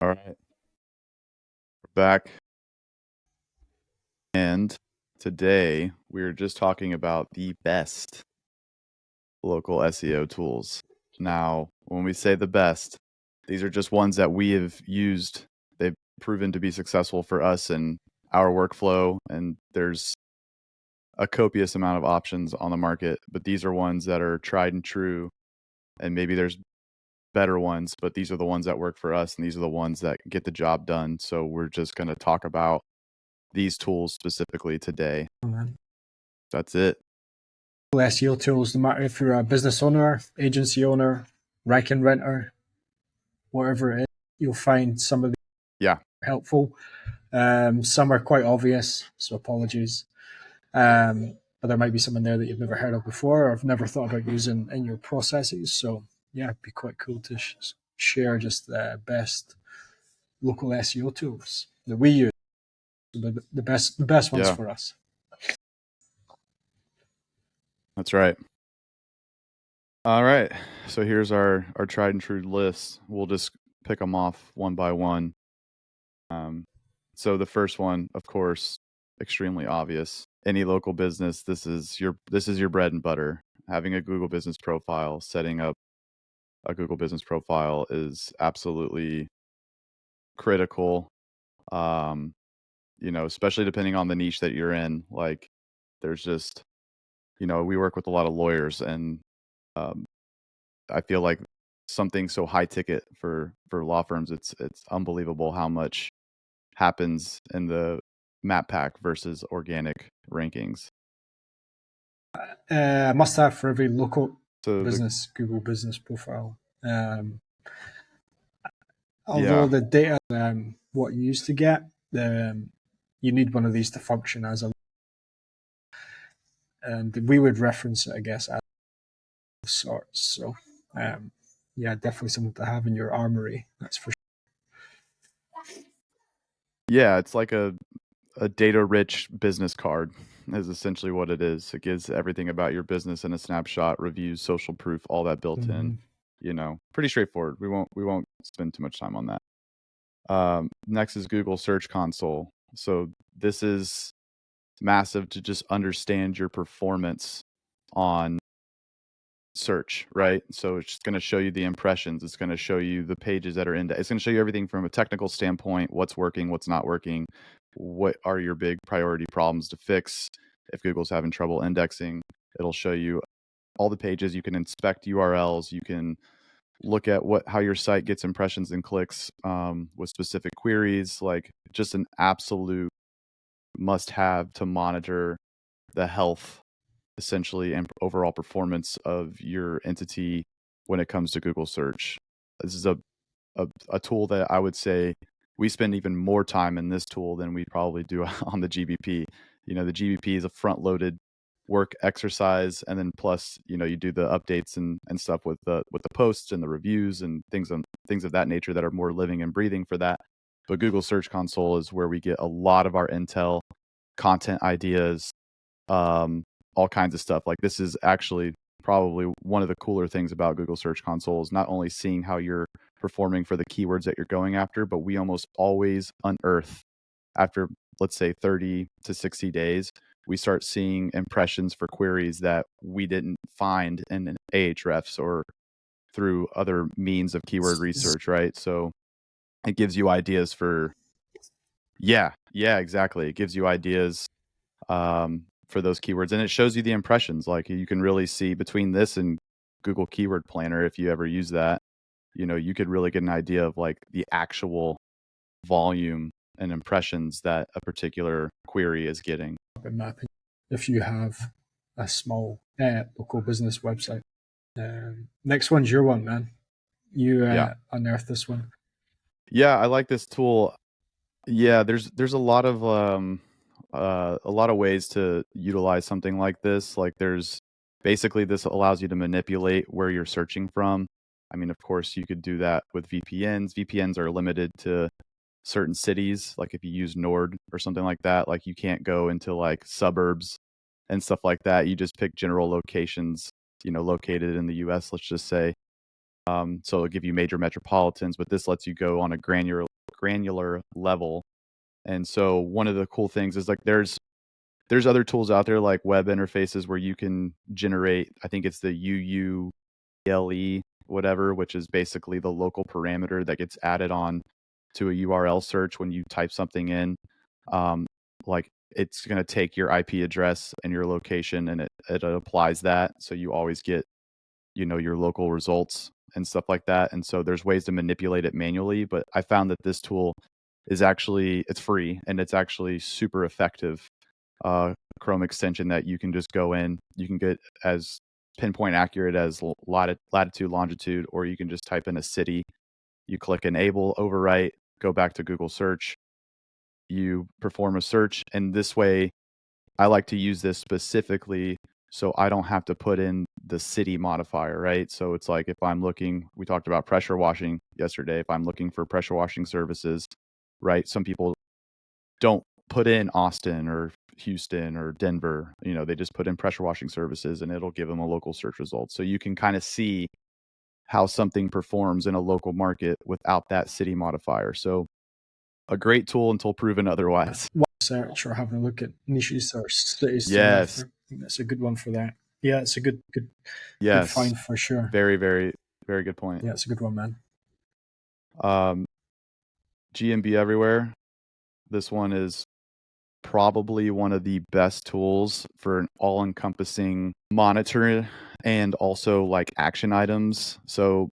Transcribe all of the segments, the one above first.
All right, we're back. And today we're just talking about the best local SEO tools. Now, when we say the best, these are just ones that we have used. They've proven to be successful for us and our workflow, and there's a copious amount of options on the market, but these are ones that are tried and true, and maybe there's better ones, but these are the ones that work for us, and these are the ones that get the job done. So we're just going to talk about these tools specifically today. Oh, man. That's it. SEO tools, no matter if you're a business owner, agency owner, rack and renter, whatever it is, you'll find some of them helpful. Some are quite obvious, so apologies. But there might be some in there that you've never heard of before or have never thought about using in your processes. So yeah, it'd be quite cool to share just the best local SEO tools that we use, the best ones for us. That's right. All right. So here's our tried and true list. We'll just pick them off one by one. So the first one, of course, extremely obvious. Any local business, this is your bread and butter. Having a Google business profile, setting up a Google business profile is absolutely critical. Especially depending on the niche that you're in. Like, there's just, we work with a lot of lawyers, and I feel like something so high ticket for law firms, it's unbelievable how much happens in the map pack versus organic rankings. Must have for every local business Google business profile. Although the data, what you used to get, you need one of these to function as a, and we would reference it, I guess, as sorts. So, yeah, definitely something to have in your armory. That's for sure. Yeah, it's like a data-rich business card is essentially what it is. It gives everything about your business in a snapshot, reviews, social proof, all that built in. Pretty straightforward. We won't spend too much time on that. Next is Google Search Console. So this is massive to just understand your performance on search, right? So it's just going to show you the impressions. It's going to show you the pages that are in. It's going to show you everything from a technical standpoint, what's working, what's not working, what are your big priority problems to fix. If Google's having trouble indexing, it'll show you all the pages. You can inspect URLs. You can look at how your site gets impressions and clicks with specific queries. Like, just an absolute must-have to monitor the health, essentially, and overall performance of your entity when it comes to Google search. This is a tool that I would say we spend even more time in this tool than we probably do on the GBP. The GBP is a front-loaded work exercise, and then plus, you do the updates and stuff with the posts and the reviews and things of that nature that are more living and breathing for that. But Google Search Console is where we get a lot of our intel, content ideas, all kinds of stuff. Like, this is actually probably one of the cooler things about Google Search Console is not only seeing how you're performing for the keywords that you're going after, but we almost always unearth, after, let's say, 30 to 60 days, we start seeing impressions for queries that we didn't find in ahrefs or through other means of keyword research, right? So it gives you ideas for, yeah, exactly. It gives you ideas for those keywords, and it shows you the impressions. Like, you can really see between this and Google Keyword Planner, if you ever use that, you could really get an idea of like the actual volume and impressions that a particular query is getting. Mapping, if you have a small local business website. Next one's your one, man. You unearthed this one. Yeah, I like this tool. Yeah, there's a lot of ways to utilize something like this. Like, there's basically, this allows you to manipulate where you're searching from. I mean, of course, you could do that with VPNs. VPNs are limited to certain cities. Like, if you use Nord or something like that, like, you can't go into like suburbs and stuff like that. You just pick general locations, located in the US, let's just say. So it'll give you major metropolitans, but this lets you go on a granular level. And so one of the cool things is like there's other tools out there like web interfaces where you can generate, I think it's the UULE whatever, which is basically the local parameter that gets added on to a URL search when you type something in. Like it's going to take your IP address and your location and it applies that. So you always get, your local results and stuff like that. And so there's ways to manipulate it manually, but I found that this tool is actually, it's free and it's actually super effective. Chrome extension that you can just go in, you can get as pinpoint accurate as latitude, longitude, or you can just type in a city. You click enable overwrite, go back to Google search, you perform a search. And this way, I like to use this specifically so I don't have to put in the city modifier, right? So it's like if I'm looking, we talked about pressure washing yesterday. If I'm looking for pressure washing services, right? Some people don't put in Austin or Houston or Denver, they just put in pressure washing services and it'll give them a local search result. So you can kind of see how something performs in a local market without that city modifier. So a great tool until proven otherwise. Search or having a look at niches or cities. Yes. I think that's a good one for that. Yeah, it's a good yes. find for sure. Very, very, very good point. Yeah, it's a good one, man. GMB Everywhere. This one is probably one of the best tools for an all-encompassing monitor and also like action items. So,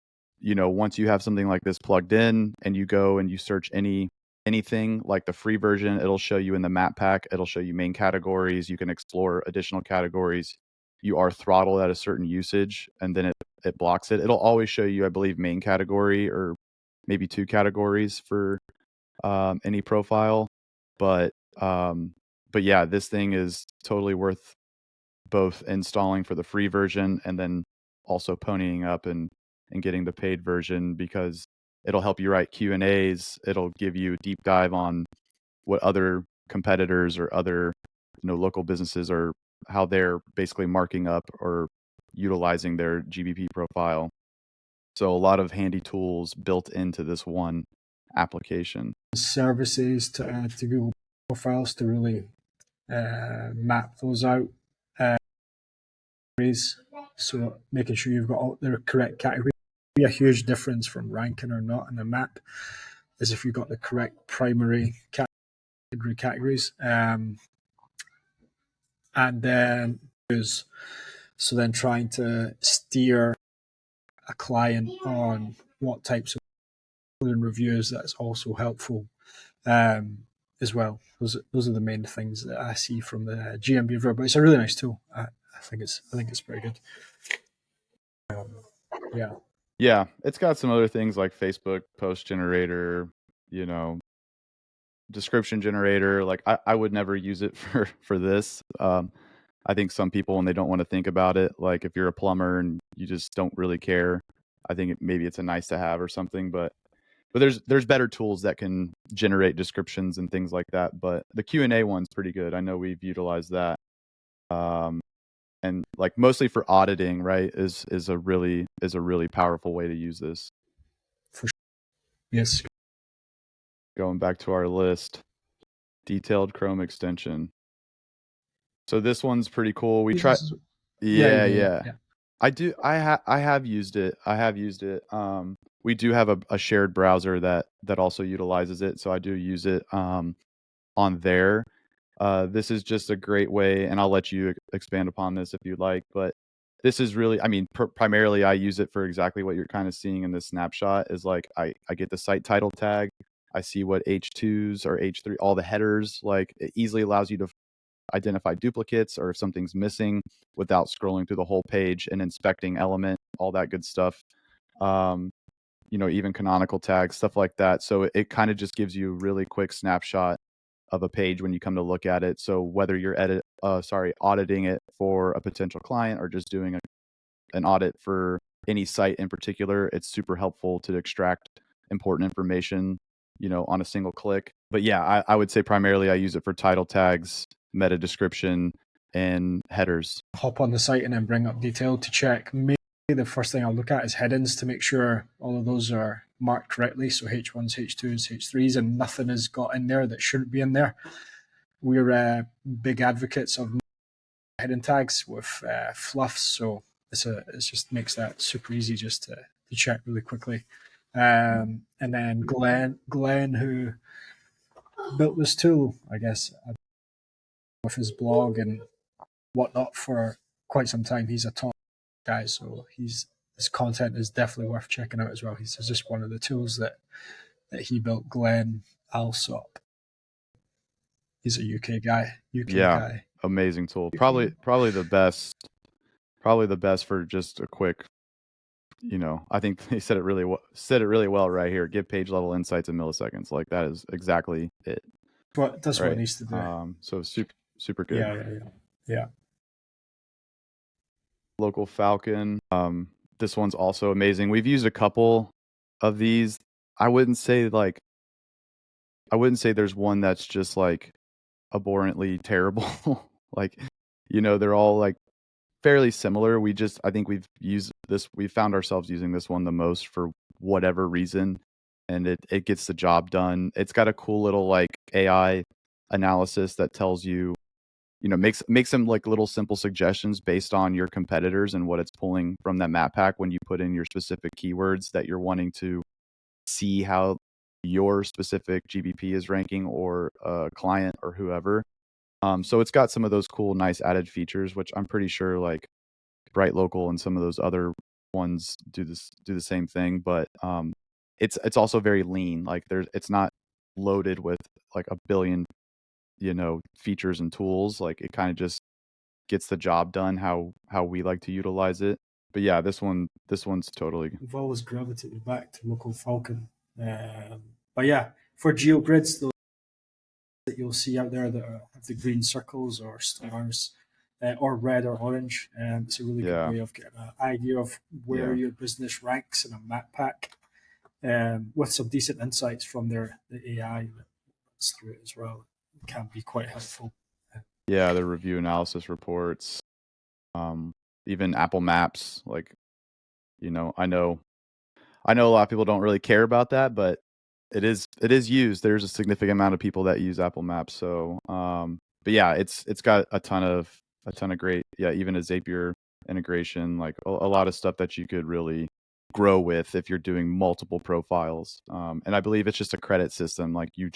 once you have something like this plugged in and you go and you search anything like the free version, it'll show you in the map pack, it'll show you main categories. You can explore additional categories. You are throttled at a certain usage and then it blocks it. It'll always show you, I believe, main category or maybe 2 categories for any profile. But yeah, this thing is totally worth both installing for the free version and then also ponying up and getting the paid version because it'll help you write Q&As. It'll give you a deep dive on what other competitors or other local businesses are, how they're basically marking up or utilizing their GBP profile. So a lot of handy tools built into this one application. Services to add to Google profiles to really map those out. So making sure you've got all the correct categories. Be a huge difference from ranking or not in a map is if you've got the correct primary categories. And then trying to steer a client on what types of reviews, that's also helpful as well. Those are the main things that I see from the GMB Everywhere, but it's a really nice tool. I think it's pretty good. Yeah, it's got some other things like Facebook post generator, description generator. Like I would never use it for this. I think some people, when they don't want to think about it, like if you're a plumber and you just don't really care, I think maybe it's a nice to have or something. But there's better tools that can generate descriptions and things like that. But the Q&A one's pretty good. I know we've utilized that. And like mostly for auditing, right, is a really powerful way to use this. For sure. Yes. Going back to our list, detailed Chrome extension. So this one's pretty cool. We try. Yeah. I have used it. We do have a shared browser that also utilizes it, so I do use it on there. This is just a great way, and I'll let you expand upon this if you'd like, but this is really, primarily I use it for exactly what you're kind of seeing in this snapshot is like, I get the site title tag. I see what H2s or H3, all the headers, like it easily allows you to identify duplicates or if something's missing without scrolling through the whole page and inspecting element, all that good stuff. Even canonical tags, stuff like that. So it kind of just gives you a really quick snapshot of a page when you come to look at it. So whether you're auditing it for a potential client or just doing an audit for any site in particular, it's super helpful to extract important information, on a single click. But yeah, I would say primarily I use it for title tags, meta description, and headers. Hop on the site and then bring up detail to check the first thing I'll look at is headings to make sure all of those are marked correctly. So H1s, H2s, H3s, and nothing has got in there that shouldn't be in there. We're big advocates of heading tags with fluffs, so it just makes that super easy just to check really quickly. And then Glenn, who built this tool, I guess, with his blog and whatnot for quite some time. He's a top guy, so his content is definitely worth checking out as well. He's just one of the tools that he built, Glenn Alsop. He's a UK guy. Amazing tool. Probably the best for just a quick, I think he said it really well right here. Give page level insights in milliseconds. Like that is exactly it. That's right. What it needs to do. So super good. Yeah. Local Falcon. This one's also amazing. We've used a couple of these. I wouldn't say there's one that's just like abhorrently terrible. Like, they're all like fairly similar. I think we found ourselves using this one the most for whatever reason, and it gets the job done. It's got a cool little like AI analysis that tells you, makes some like little simple suggestions based on your competitors and what it's pulling from that map pack when you put in your specific keywords that you're wanting to see how your specific GBP is ranking, or a client or whoever. So it's got some of those cool, nice added features, which I'm pretty sure like Bright Local and some of those other ones do the same thing. But it's also very lean. Like it's not loaded with like a billion, features and tools. Like it kind of just gets the job done how we like to utilize it. But yeah, this one's totally. We've always gravitated back to Local Falcon. But yeah, for GeoGrids, those that you'll see out there that have the green circles or stars, or red or orange, it's a really good way of getting an idea of where your business ranks in a map pack, with some decent insights from the AI that's through it as well. It can be quite helpful. Yeah, the review analysis reports, even Apple Maps. Like, I know a lot of people don't really care about that, but it is used. There's a significant amount of people that use Apple Maps. So, but yeah, it's got a ton of great, even a Zapier integration, like a lot of stuff that you could really grow with if you're doing multiple profiles. And I believe it's just a credit system. Like you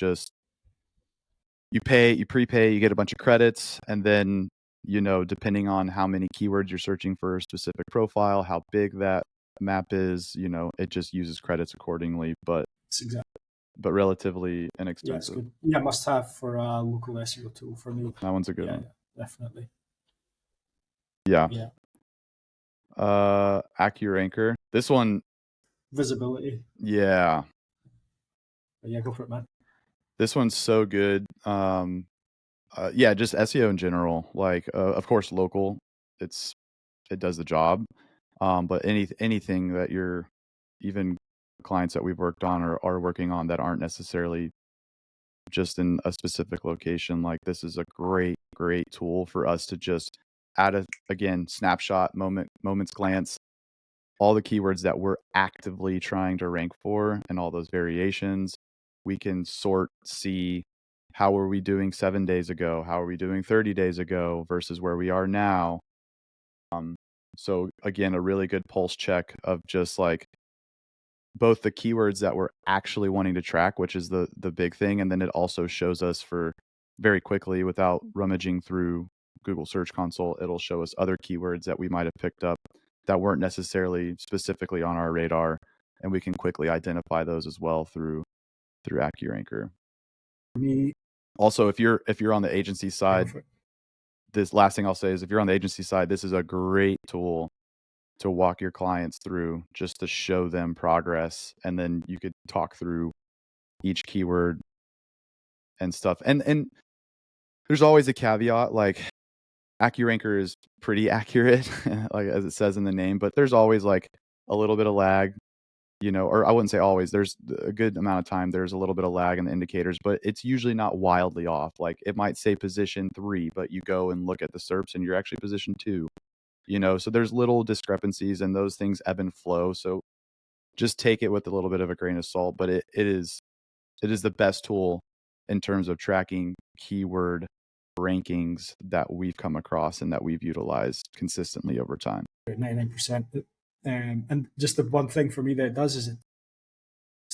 prepay, you get a bunch of credits, and then, depending on how many keywords you're searching for a specific profile, how big that map is, it just uses credits accordingly. But but relatively inexpensive. Yeah, it's good. Yeah, must have for a local SEO tool for me. That one's a good one. Yeah, definitely. Yeah. AccuRanker. This one. Visibility. Yeah. Yeah, go for it, man. This one's so good. Just SEO in general. Like, of course, local. It does the job. But anything that you're, even clients that we've worked on or are working on that aren't necessarily just in a specific location, like this is a great tool for us to just add snapshot, moment's glance, all the keywords that we're actively trying to rank for and all those variations. We can see how were we doing 7 days ago, how are we doing 30 days ago versus where we are now. So again, a really good pulse check of just like both the keywords that we're actually wanting to track, which is the big thing, and then it also shows us for very quickly, without rummaging through Google Search Console, it'll show us other keywords that we might have picked up that weren't necessarily specifically on our radar, and we can quickly identify those as well through AccuRanker. Also, if you're on the agency side, this last thing I'll say is if you're on the agency side, this is a great tool to walk your clients through, just to show them progress, and then you could talk through each keyword and stuff. And there's always a caveat, like AccuRanker is pretty accurate, like as it says in the name, but there's always like a little bit of lag, or I wouldn't say always. There's a good amount of time there's a little bit of lag in the indicators, but it's usually not wildly off. Like it might say position 3, but you go and look at the SERPs and you're actually position 2. So there's little discrepancies and those things ebb and flow. So just take it with a little bit of a grain of salt, but it is the best tool in terms of tracking keyword rankings that we've come across and that we've utilized consistently over time. 99%. And just the one thing for me that it does is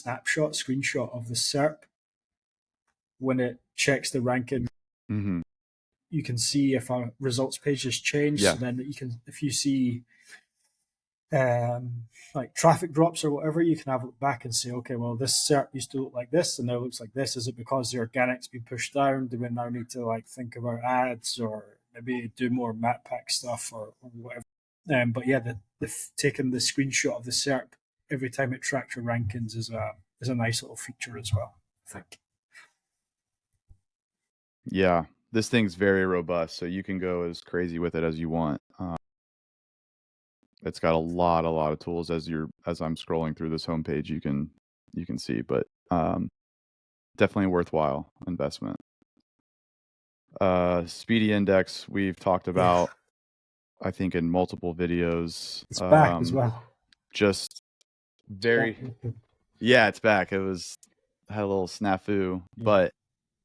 a screenshot of the SERP. When it checks the ranking, you can see if a results page has changed. Yeah. So then you can, if you see like traffic drops or whatever, you can have a look back and say, okay, well, this SERP used to look like this and now it looks like this. Is it because the organic's been pushed down? Do we now need to like think about ads or maybe do more map pack stuff or whatever? But yeah, taking the screenshot of the SERP every time it tracks your rankings is a nice little feature as well, I think. Yeah, this thing's very robust, so you can go as crazy with it as you want. It's got a lot of tools. As I'm scrolling through this homepage, you can see, but definitely a worthwhile investment. Speedy Index, we've talked about, I think, in multiple videos. It's back as well. Just very, yeah, it's back. It had a little snafu, but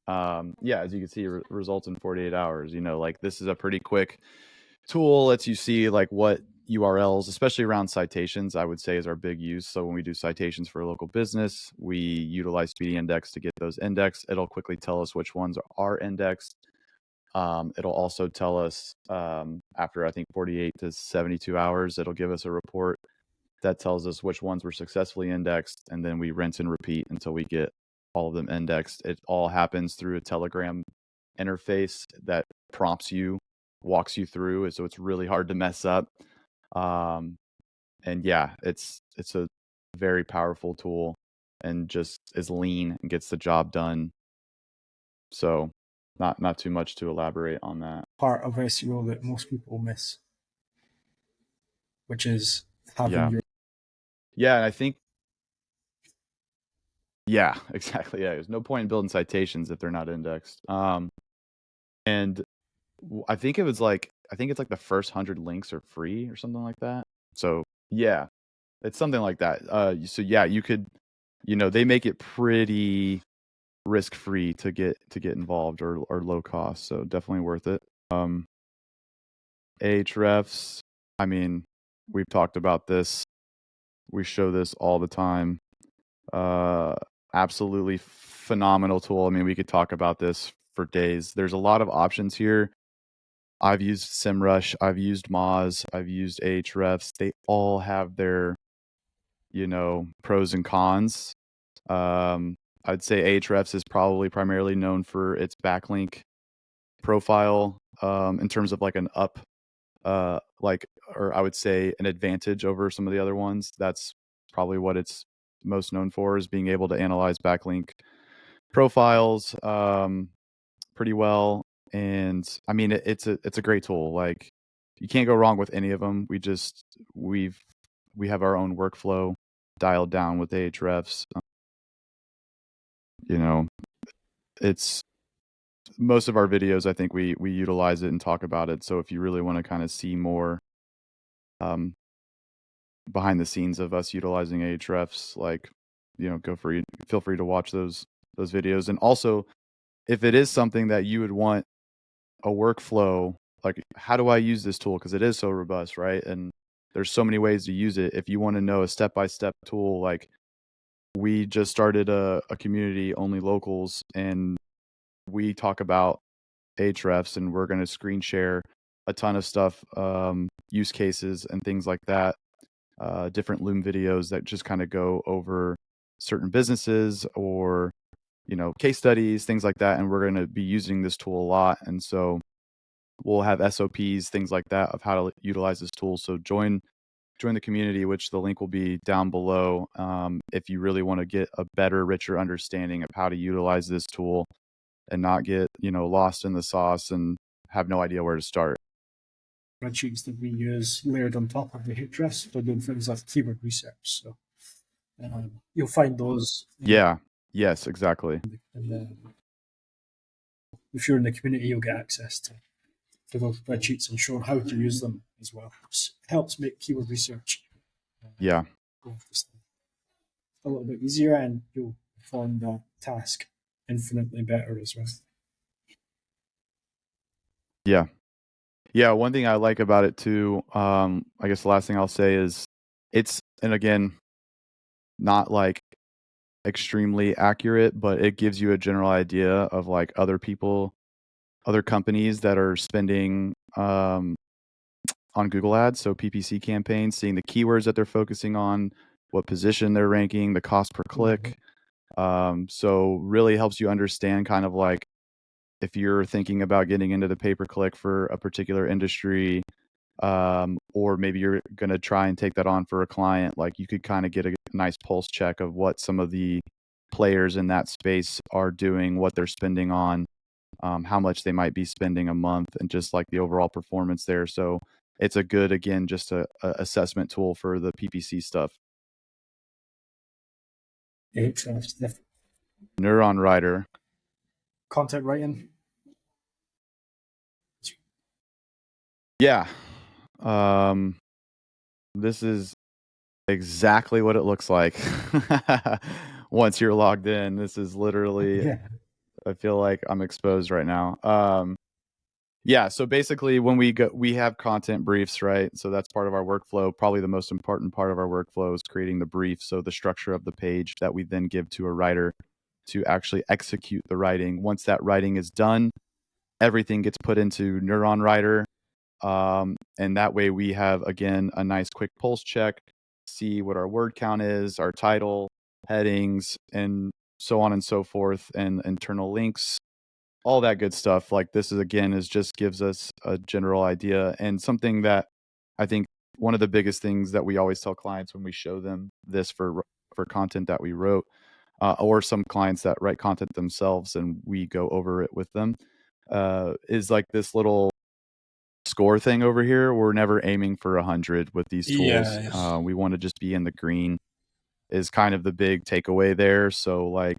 yeah, as you can see, results in 48 hours. Like this is a pretty quick tool. Lets you see like what URLs, especially around citations, I would say is our big use. So when we do citations for a local business, we utilize Speedy Index to get those indexed. It'll quickly tell us which ones are indexed. It'll also tell us after, I think, 48 to 72 hours, it'll give us a report that tells us which ones were successfully indexed, and then we rinse and repeat until we get all of them indexed. It all happens through a Telegram interface that prompts you, walks you through, so it's really hard to mess up. And yeah, it's a very powerful tool and just is lean and gets the job done. So not too much to elaborate on that. Part of SEO that most people miss, which is having your... Yeah, and I think, yeah, exactly. Yeah, there's no point in building citations if they're not indexed. And I think it's like the first 100 links are free or something like that. So yeah, it's something like that. So yeah, you could, they make it pretty risk-free to get involved or low cost. So definitely worth it. Ahrefs, I mean, we've talked about this. We show this all the time. Absolutely phenomenal tool. I mean, we could talk about this for days. There's a lot of options here. I've used SEMrush, I've used Moz, I've used Ahrefs. They all have their, pros and cons. I'd say Ahrefs is probably primarily known for its backlink profile, in terms of like an up, or I would say an advantage over some of the other ones. That's probably what it's most known for, is being able to analyze backlink profiles pretty well. And I mean, it's a great tool. Like you can't go wrong with any of them. We have our own workflow dialed down with Ahrefs. It's most of our videos, I think we utilize it and talk about it. So if you really want to kind of see more behind the scenes of us utilizing Ahrefs, like, feel free to watch those videos. And also, if it is something that you would want a workflow, like how do I use this tool? Because it is so robust, right? And there's so many ways to use it. If you want to know a step-by-step tool, like we just started a community, Only Locals, and we talk about Ahrefs, and we're going to screen share a ton of stuff, use cases and things like that, different Loom videos that just kind of go over certain businesses or, case studies, things like that. And we're going to be using this tool a lot. And so we'll have SOPs, things like that, of how to utilize this tool. So join the community, which the link will be down below, if you really want to get a better, richer understanding of how to utilize this tool and not get, lost in the sauce and have no idea where to start. Spreadsheets that we use layered on top of the Ahrefs for doing things like keyword research. So you'll find those. Yeah. Yes, exactly. If you're in the community, you'll get access to to those spreadsheets and showing how to use them as well. It helps make keyword research Yeah. a little bit easier, and you'll perform the task infinitely better as well. Yeah. Yeah, one thing I like about it too, I guess the last thing I'll say is and again, not like extremely accurate, but it gives you a general idea of like other companies that are spending on Google Ads, so PPC campaigns, seeing the keywords that they're focusing on, what position they're ranking, the cost per click. So really helps you understand kind of like if you're thinking about getting into the pay-per-click for a particular industry, or maybe you're going to try and take that on for a client, like you could kind of get a nice pulse check of what some of the players in that space are doing, what they're spending on, how much they might be spending a month, and just like the overall performance there. So it's a good, again, just a assessment tool for the PPC stuff. Neuron Rider. Content writing. Yeah. This is exactly what it looks like. Once you're logged in, this is literally, I feel like I'm exposed right now. Yeah, so basically when we have content briefs, right? So that's part of our workflow. Probably the most important part of our workflow is creating the brief. So the structure of the page that we then give to a writer to actually execute the writing. Once that writing is done, everything gets put into Neuron Rider. And that way we have, again, a nice quick pulse check, see what our word count is, our title, headings, and so on and so forth, and internal links, all that good stuff. Like this is just gives us a general idea, and something that I think one of the biggest things that we always tell clients when we show them this for content that we wrote, or some clients that write content themselves and we go over it with them, is like this little score thing over here. We're never aiming for 100 with these tools. We want to just be in the green is kind of the big takeaway there. So like,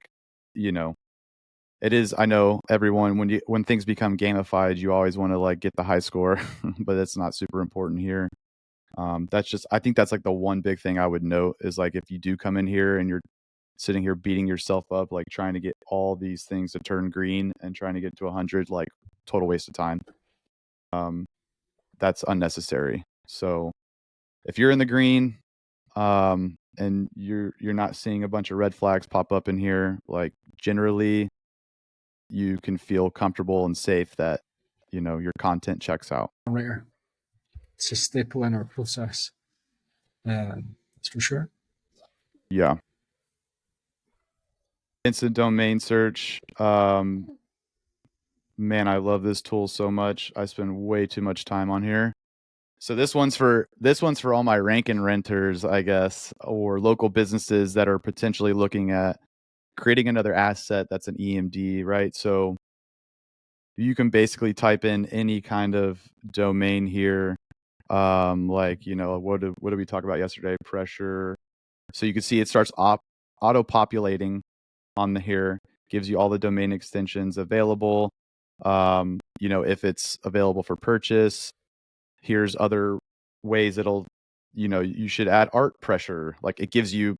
it is, I know everyone, when things become gamified, you always want to like get the high score, but it's not super important here. I think that's like the one big thing I would note is like, if you do come in here and you're sitting here beating yourself up, like trying to get all these things to turn green and trying to get to 100, like total waste of time. That's unnecessary. So if you're in the green, and you're not seeing a bunch of red flags pop up in here, like generally you can feel comfortable and safe that your content checks out. Writer. It's a staple in our process. That's for sure. Yeah. Instant domain search. Man, I love this tool so much. I spend way too much time on here. So this one's for all my rank and renters, I guess, or local businesses that are potentially looking at creating another asset that's an EMD, right? So you can basically type in any kind of domain here. Like, what did we talk about yesterday? Pressure. So you can see it starts auto-populating on here, gives you all the domain extensions available. If it's available for purchase, here's other ways you should add art pressure. Like it gives you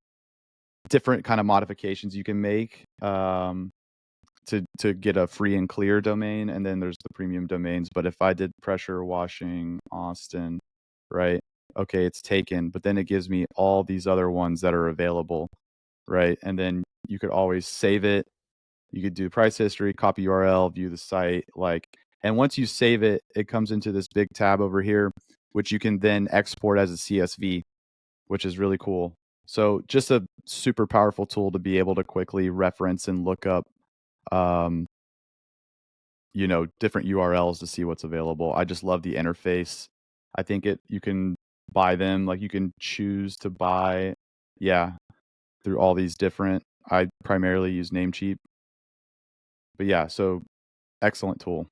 different kind of modifications you can make to get a free and clear domain. And then there's the premium domains. But if I did pressure washing Austin, right? Okay, it's taken, but then it gives me all these other ones that are available, right? And then you could always save it. You could do price history, copy URL, view the site, and once you save it, it comes into this big tab over here, which you can then export as a CSV, which is really cool. So just a super powerful tool to be able to quickly reference and look up, different URLs to see what's available. I just love the interface. I think you can buy them, like you can choose to buy, through all these different, I primarily use Namecheap. But yeah, so excellent tool.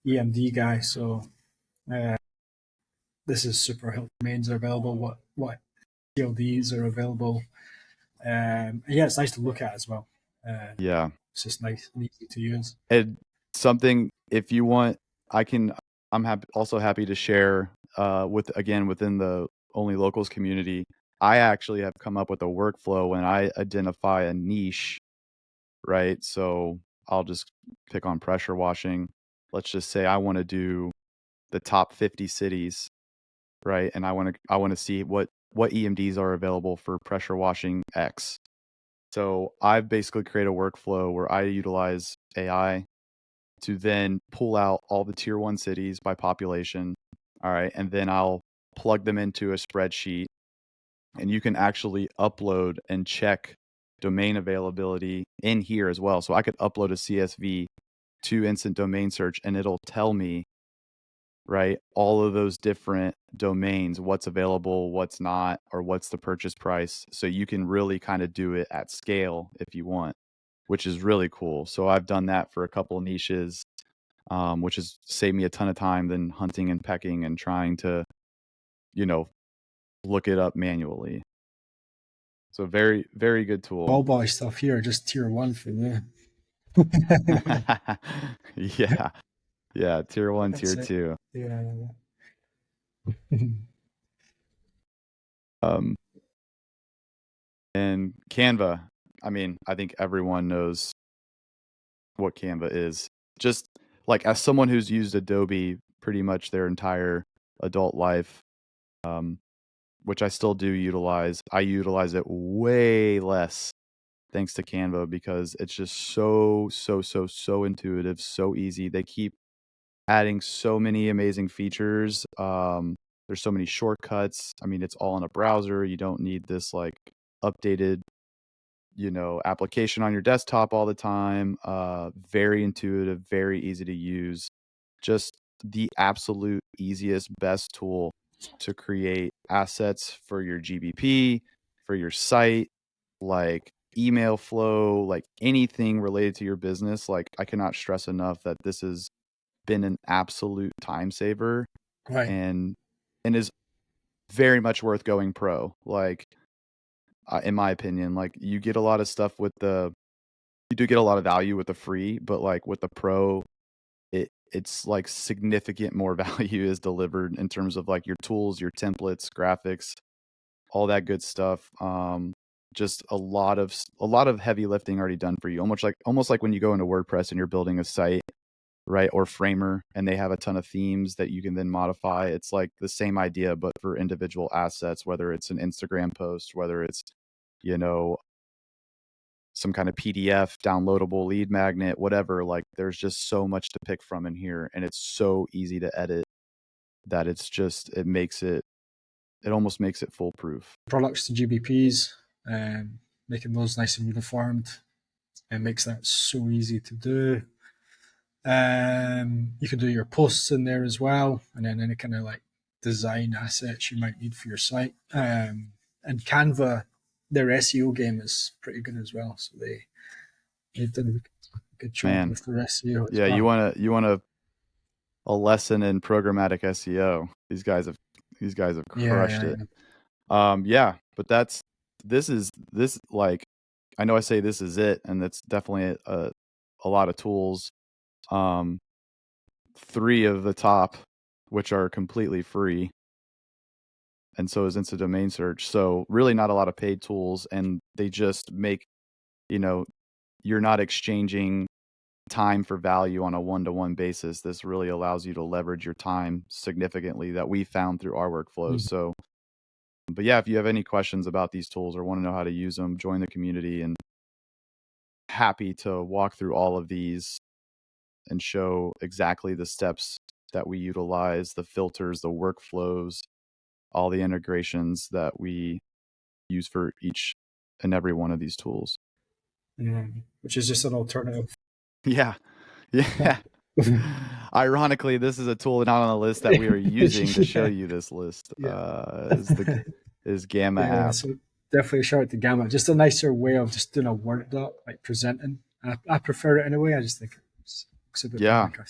EMD guy, so this is super helpful. Domains are available. What CLDs are available? It's nice to look at as well. Yeah, it's just nice and easy to use. something, if you want, I'm also happy to share within the Only Locals community. I actually have come up with a workflow when I identify a niche, right? So I'll just pick on pressure washing. Let's just say I want to do the top 50 cities, right? And I want to see what EMDs are available for pressure washing X. So I've basically created a workflow where I utilize AI to then pull out all the tier 1 cities by population. All right. And then I'll plug them into a spreadsheet, and you can actually upload and check domain availability in here as well. So I could upload a CSV to Instant Domain Search, and it'll tell me, right, all of those different domains, what's available, what's not, or what's the purchase price. So you can really kind of do it at scale if you want, which is really cool. So I've done that for a couple of niches, which has saved me a ton of time than hunting and pecking and trying to, look it up manually. So very, very good tool. All boy stuff here, just tier 1 for you. Yeah. Tier 1, That's tier it. 2. Yeah. And Canva, I mean, I think everyone knows what Canva is. Just like, as someone who's used Adobe pretty much their entire adult life, which I still do utilize, I utilize it way less thanks to Canva, because it's just so intuitive, so easy. They keep adding so many amazing features. There's so many shortcuts. I mean, it's all in a browser. You don't need this like updated, application on your desktop all the time. Very intuitive, very easy to use. Just the absolute easiest, best tool to create assets for your GBP, for your site, like email flow, like anything related to your business. Like, I cannot stress enough that this has been an absolute time saver, Right. and is very much worth going pro. Like, in my opinion, like, you get a lot of stuff you do get a lot of value with the free, but like with the pro, it's like significant more value is delivered in terms of like your tools, your templates, graphics, all that good stuff. Just a lot of heavy lifting already done for you. Almost like when you go into WordPress and you're building a site, right, or Framer, and they have a ton of themes that you can then modify. It's like the same idea, but for individual assets, whether it's an Instagram post, whether it's, some kind of PDF, downloadable lead magnet, whatever. Like, there's just so much to pick from in here, and it's so easy to edit that it almost makes it foolproof. Products to GBPs, making those nice and uniformed, and makes that so easy to do. You can do your posts in there as well, and then any kind of like design assets you might need for your site. And Canva, their SEO game is pretty good as well. So they've done a good job with their SEO. Yeah, well. you want a lesson in programmatic SEO. These guys have crushed it. But this like, I know I say this is it, and that's definitely a lot of tools. 3 of the top, which are completely free, and so is Instant Domain Search. So really not a lot of paid tools, and they just make, you're not exchanging time for value on a one-to-one basis. This really allows you to leverage your time significantly, that we found through our workflows. So, but yeah, if you have any questions about these tools or want to know how to use them, join the community, and happy to walk through all of these and show exactly the steps that we utilize, the filters, the workflows, all the integrations that we use for each and every one of these tools. Which is just an alternative. Yeah. Ironically, this is a tool not on the list that we are using to show you this list. Is Gamma app. So definitely a shout out to Gamma. Just a nicer way of just doing a Word doc, like presenting. I prefer it anyway. I just think it's a bit more like a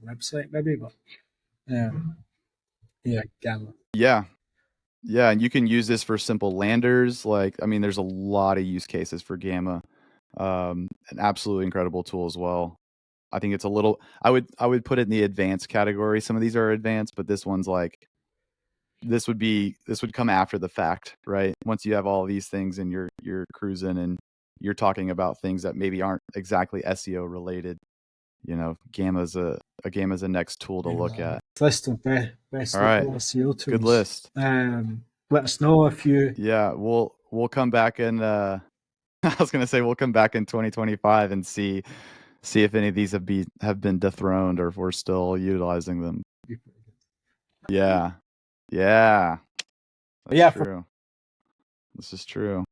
website maybe, but Gamma. Yeah, and you can use this for simple landers. Like, I mean, there's a lot of use cases for Gamma. An absolutely incredible tool as well. I think it's a little, I would put it in the advanced category. Some of these are advanced, but this one's like, this would come after the fact, right? Once you have all these things and you're cruising and you're talking about things that maybe aren't exactly SEO related. You know, Gamma's a next tool to look at. List of best local SEO tools. Good list. Let us know if you. Yeah, we'll come back in. I was gonna say we'll come back in 2025 and see if any of these have been dethroned or if we're still utilizing them. Yeah. That's true. This is true.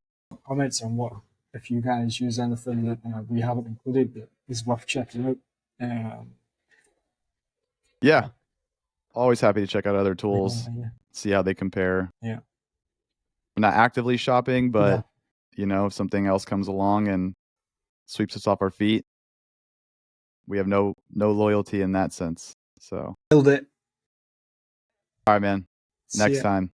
Comments on what, if you guys use anything that we haven't included that is worth checking out. Yeah. Always happy to check out other tools, see how they compare. Yeah. We're not actively shopping, but you know, if something else comes along and sweeps us off our feet, we have no loyalty in that sense. So build it. All right, man. Next time.